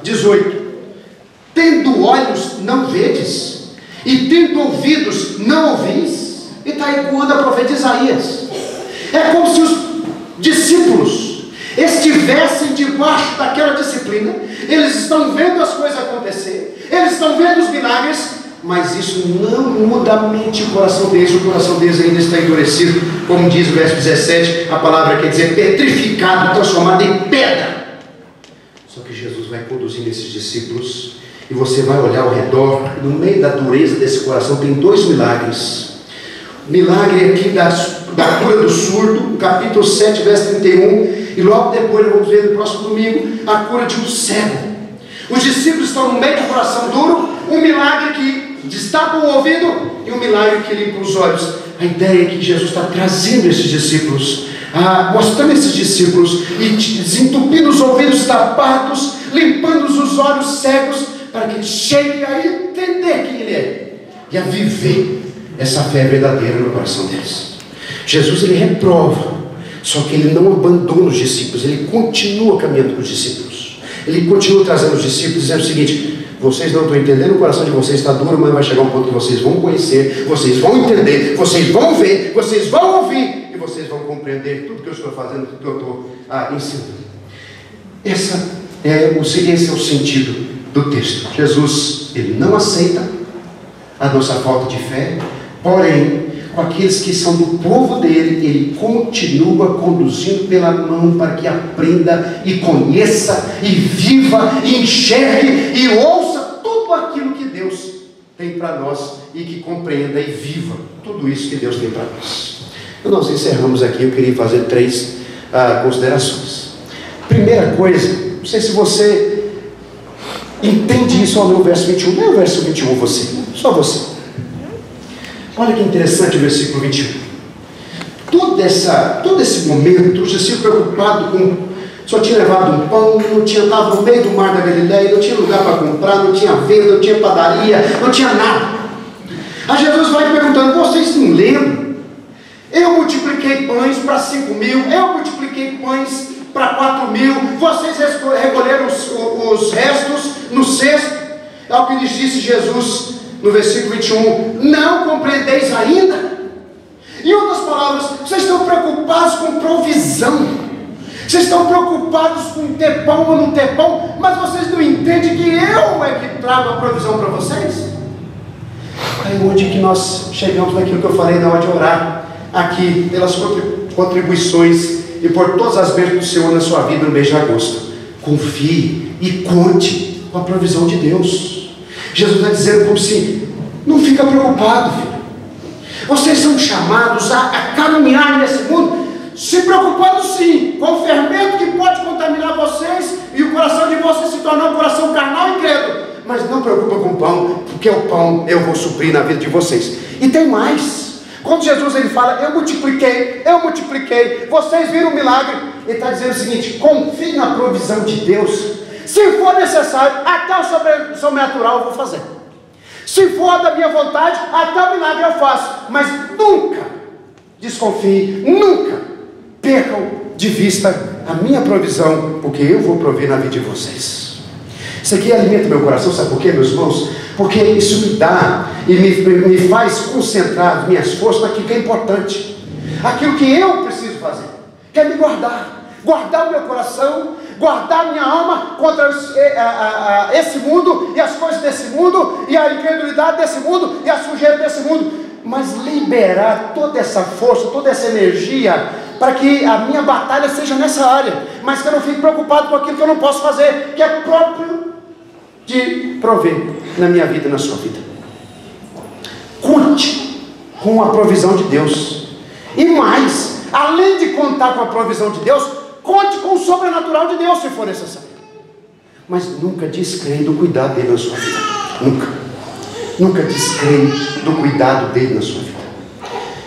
18: tendo olhos não vedes, e tendo ouvidos não ouvis. E está ecoando a profecia de Isaías. É como se os discípulos estivessem debaixo daquela disciplina, eles estão vendo as coisas acontecer, eles estão vendo os milagres, mas isso não muda a mente e o coração deles ainda está endurecido, como diz o verso 17, a palavra quer dizer petrificado, transformado em pedra. Só que Jesus vai conduzindo esses discípulos, e você vai olhar ao redor, e no meio da dureza desse coração tem 2 milagres. Milagre aqui da cura do surdo, capítulo 7, verso 31, e logo depois vamos ver no próximo domingo a cura de um cego. Os discípulos estão no meio do coração duro, um milagre que destapa o ouvido e um milagre que limpa os olhos. A ideia é que Jesus está trazendo esses discípulos, mostrando esses discípulos e desentupindo os ouvidos tapados, limpando os olhos cegos, para que ele chegue a entender quem ele é e a viver essa fé verdadeira no coração deles. Jesus, ele reprova, só que ele não abandona os discípulos, ele continua caminhando com os discípulos, ele continua trazendo os discípulos, dizendo o seguinte: vocês não estão entendendo, o coração de vocês está duro, mas vai chegar um ponto que vocês vão conhecer, vocês vão entender, vocês vão ver, vocês vão ouvir, e vocês vão compreender tudo que eu estou fazendo, tudo que eu estou ensinando. Esse é o sentido do texto. Jesus, ele não aceita a nossa falta de fé, porém, com aqueles que são do povo dele, ele continua conduzindo pela mão para que aprenda e conheça e viva e enxergue e ouça tudo aquilo que Deus tem para nós e que compreenda e viva tudo isso que Deus tem para nós. Então nós encerramos aqui. Eu queria fazer 3 considerações. Primeira coisa, não sei se você entende isso ao ler o verso 21. Lê o verso 21 você, só você. Olha que interessante o versículo 21. Todo esse momento, os discípulos preocupados com... Só tinha levado um pão, estava no meio do mar da Galileia, não tinha lugar para comprar, não tinha venda, não tinha padaria, não tinha nada. Aí Jesus vai perguntando: vocês não lembram? Eu multipliquei pães para 5.000, eu multipliquei pães para 4.000, vocês recolheram os restos no cesto. É o que lhes disse Jesus no versículo 21, não compreendeis ainda? Em outras palavras, vocês estão preocupados com provisão, vocês estão preocupados com ter pão ou não ter pão, mas vocês não entendem que eu é que trago a provisão para vocês? Aí onde que nós chegamos naquilo que eu falei na hora de orar, aqui, pelas contribuições e por todas as bênçãos do Senhor na sua vida no mês de agosto. Confie e conte com a provisão de Deus. Jesus está dizendo como se: não fica preocupado, filho. Vocês são chamados a caminhar nesse mundo, se preocupando sim com o fermento que pode contaminar vocês e o coração de vocês se tornar um coração carnal e incrédulo. Mas não preocupa com o pão, porque o pão eu vou suprir na vida de vocês. E tem mais. Quando Jesus ele fala: eu multipliquei, vocês viram o milagre, ele está dizendo o seguinte: confie na provisão de Deus. Se for necessário, até o sobrenatural eu vou fazer. Se for da minha vontade, até o milagre eu faço. Mas nunca desconfie, nunca percam de vista a minha provisão, porque eu vou prover na vida de vocês. Isso aqui alimenta meu coração, sabe por quê, meus irmãos? Porque isso me dá e me faz concentrar minhas forças naquilo que é importante, aquilo que eu preciso fazer, que é me guardar o meu coração, guardar a minha alma contra esse mundo e as coisas desse mundo e a incredulidade desse mundo e a sujeira desse mundo, mas liberar toda essa força, toda essa energia para que a minha batalha seja nessa área, mas que eu não fique preocupado com aquilo que eu não posso fazer, que é próprio de prover na minha vida e na sua vida. Conte com a provisão de Deus, e mais, além de contar com a provisão de Deus, conte com o sobrenatural de Deus se for necessário. Mas nunca descreia do cuidado dele na sua vida. Nunca descreia do cuidado dele na sua vida.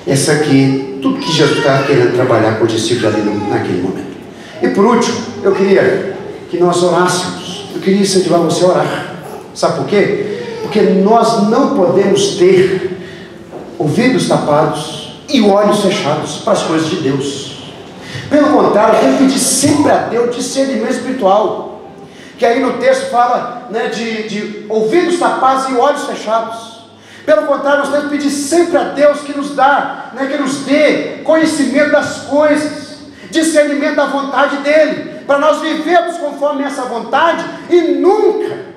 Essa aqui, tudo que Jesus está querendo trabalhar com os discípulos ali naquele momento. E por último, eu queria que nós orássemos. Eu queria incentivar você a orar. Sabe por quê? Porque nós não podemos ter ouvidos tapados e olhos fechados para as coisas de Deus. Pelo contrário, tem que pedir sempre a Deus discernimento espiritual, que aí no texto fala, né, de ouvidos tapados e olhos fechados. Pelo contrário, nós temos que pedir sempre a Deus que nos dê conhecimento das coisas, discernimento da vontade dele, para nós vivermos conforme essa vontade e nunca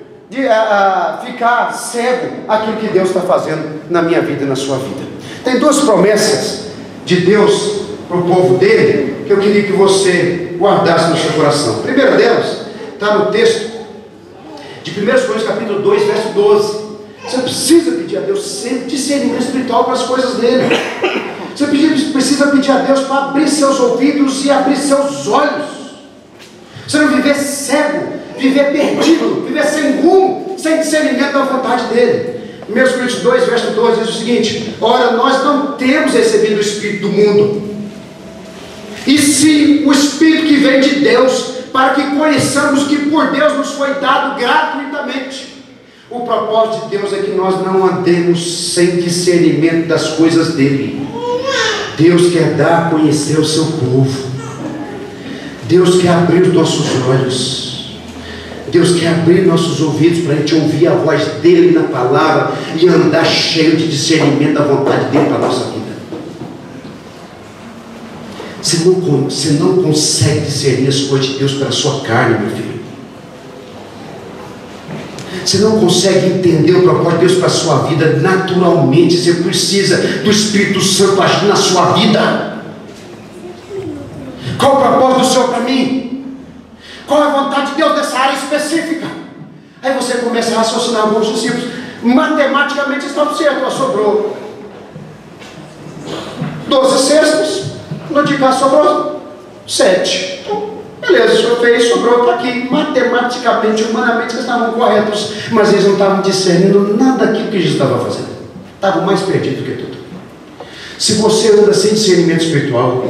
ficar cego àquilo que Deus está fazendo na minha vida e na sua vida. Tem 2 promessas de Deus para o povo dele, que eu queria que você guardasse no seu coração. A primeira delas está no texto de 1 Coríntios capítulo 2, verso 12. Você precisa pedir a Deus sempre discernimento espiritual para as coisas dele. Você precisa pedir a Deus para abrir seus ouvidos e abrir seus olhos. Você não viver cego, viver perdido, viver sem rumo, sem discernimento da vontade dele. 1 Coríntios 2, verso 12 diz o seguinte: ora, nós não temos recebido o Espírito do mundo, e sim o Espírito que vem de Deus, para que conheçamos que por Deus nos foi dado gratuitamente. O propósito de Deus é que nós não andemos sem discernimento das coisas dele. Deus quer dar a conhecer o seu povo. Deus quer abrir os nossos olhos. Deus quer abrir nossos ouvidos para a gente ouvir a voz dele na palavra e andar cheio de discernimento da vontade dele para a nossa vida. Você não consegue discernir as coisas de Deus pela sua carne, meu filho. Você não consegue entender o propósito de Deus para a sua vida naturalmente. Você precisa do Espírito Santo agir na sua vida. Qual o propósito do Senhor para mim? Qual é a vontade de Deus nessa área específica? Aí você começa a raciocinar alguns discípulos. Matematicamente estão certos, sobrou 12 cestos, no de cá sobrou 7. Beleza, o senhor fez, sobrou, está aqui. Matematicamente, humanamente, eles estavam corretos, mas eles não estavam discernindo nada daquilo que Jesus estava fazendo. Estavam mais perdidos do que tudo. Se você anda sem discernimento espiritual,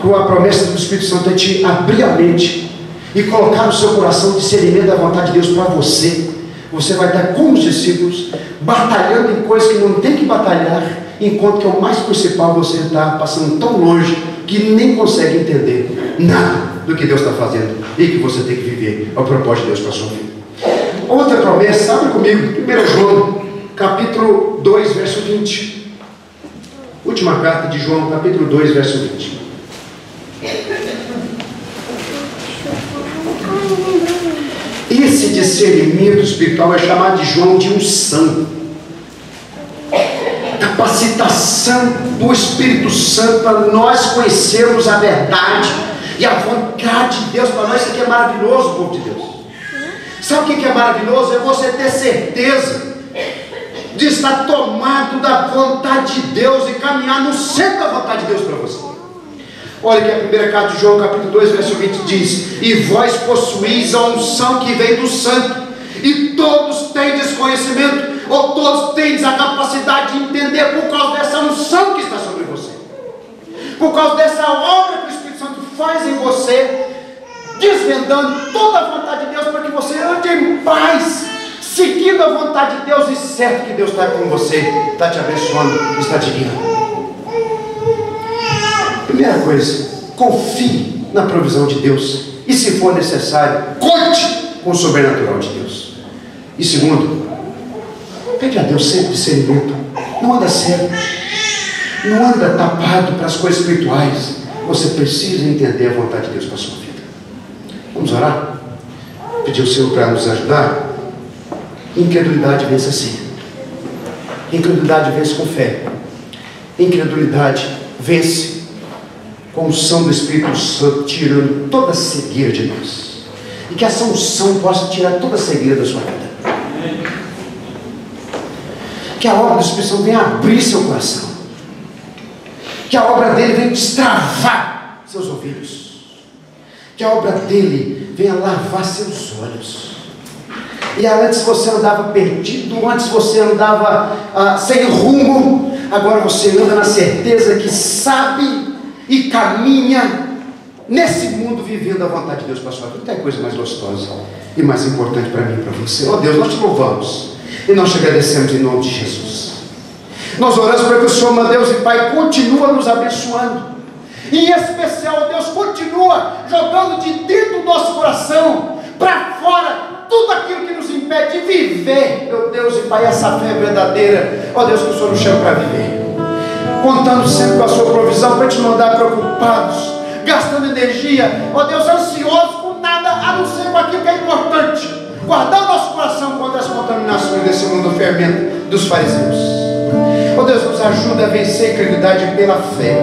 com a promessa do Espírito Santo é te abrir a mente e colocar no seu coração o discernimento da vontade de Deus para você, você vai estar como os discípulos, batalhando em coisas que não tem que batalhar, enquanto que o mais principal, você está passando tão longe que nem consegue entender nada do que Deus está fazendo e que você tem que viver ao propósito de Deus para a sua vida. Outra promessa, abre comigo, 1 João, capítulo 2, verso 20. Última carta de João, capítulo 2, verso 20. Esse discernimento espiritual é chamado de João de unção. Capacitação do Espírito Santo para nós conhecermos a verdade e a vontade de Deus para nós. Isso aqui é maravilhoso, povo de Deus. Sabe o que é maravilhoso? É você ter certeza de estar tomado da vontade de Deus e caminhar no centro da vontade de Deus para você. Olha que a primeira carta de João, capítulo 2, verso 20 diz: e vós possuís a unção que vem do santo, e todos tendes conhecimento, ou todos tendes a capacidade de entender por causa dessa unção que está sobre você, por causa dessa obra que o Espírito Santo faz em você, desvendando toda a vontade de Deus para que você ande em paz, seguindo a vontade de Deus, e certo que Deus está com você, está te abençoando, está te guiando. Primeira coisa, confie na provisão de Deus, e se for necessário, conte com o sobrenatural de Deus. E segundo, pede a Deus sempre discernimento. Não anda cego, não anda tapado para as coisas espirituais. Você precisa entender a vontade de Deus para a sua vida. Vamos orar? Pedir ao Senhor para nos ajudar. Incredulidade vence assim. Incredulidade vence com fé. Incredulidade vence com a unção do Espírito Santo, tirando toda a cegueira de nós. E que essa unção possa tirar toda a cegueira da sua vida. Que a obra do Espírito Santo venha abrir seu coração. Que a obra dele venha destravar seus ouvidos. Que a obra dele venha lavar seus olhos. E antes você andava perdido, antes você andava sem rumo, agora você anda na certeza que sabe e caminha nesse mundo vivendo a vontade de Deus para a sua vida. Não tem coisa mais gostosa e mais importante para mim e para você. Oh Deus, nós te louvamos e nós te agradecemos em nome de Jesus. Nós oramos para que o Senhor, meu Deus e Pai, continua nos abençoando. E em especial, Deus, continua jogando de dentro do nosso coração para fora tudo aquilo que nos impede de viver, meu Deus e Pai, essa fé verdadeira. Ó Deus, que o Senhor nos chama para viver, contando sempre com a sua provisão, para te não andar preocupados, gastando energia, ó Deus, ansiosos com nada a não ser com aquilo que é importante, guardando nosso coração contra as contaminações desse mundo fermento dos fariseus. Ó Deus, nos ajuda a vencer a incredulidade pela fé.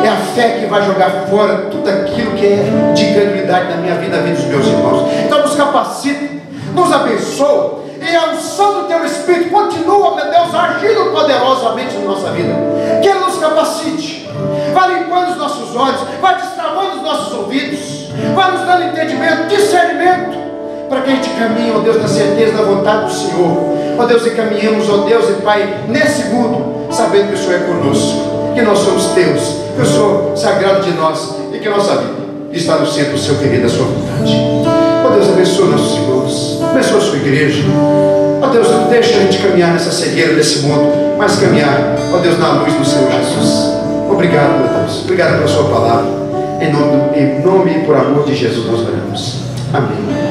É a fé que vai jogar fora tudo aquilo que é de incredulidade na minha vida, na vida dos meus irmãos. Então nos capacita, nos abençoa, e a unção do Teu Espírito continua, meu Deus, agindo poderosamente na nossa vida. Que Ele nos capacite, vai limpando os nossos olhos, vai destravando os nossos ouvidos, vai nos dando entendimento, discernimento, para que a gente caminhe, ó Deus, na certeza da vontade do Senhor. Ó Deus, e caminhemos, ó Deus e Pai, nesse mundo, sabendo que o Senhor é conosco, que nós somos Teus, que o Senhor se agrada de nós e que a nossa vida está no centro do Seu querer, da Sua vontade. Ó Deus, abençoa nossos irmãos, abençoa a sua igreja. Ó Deus, não deixa a gente caminhar nessa cegueira desse mundo, mas caminhar, ó Deus, na luz do Senhor Jesus. Obrigado, meu Deus. Obrigado pela sua palavra. Em nome e por amor de Jesus nós oramos. Amém.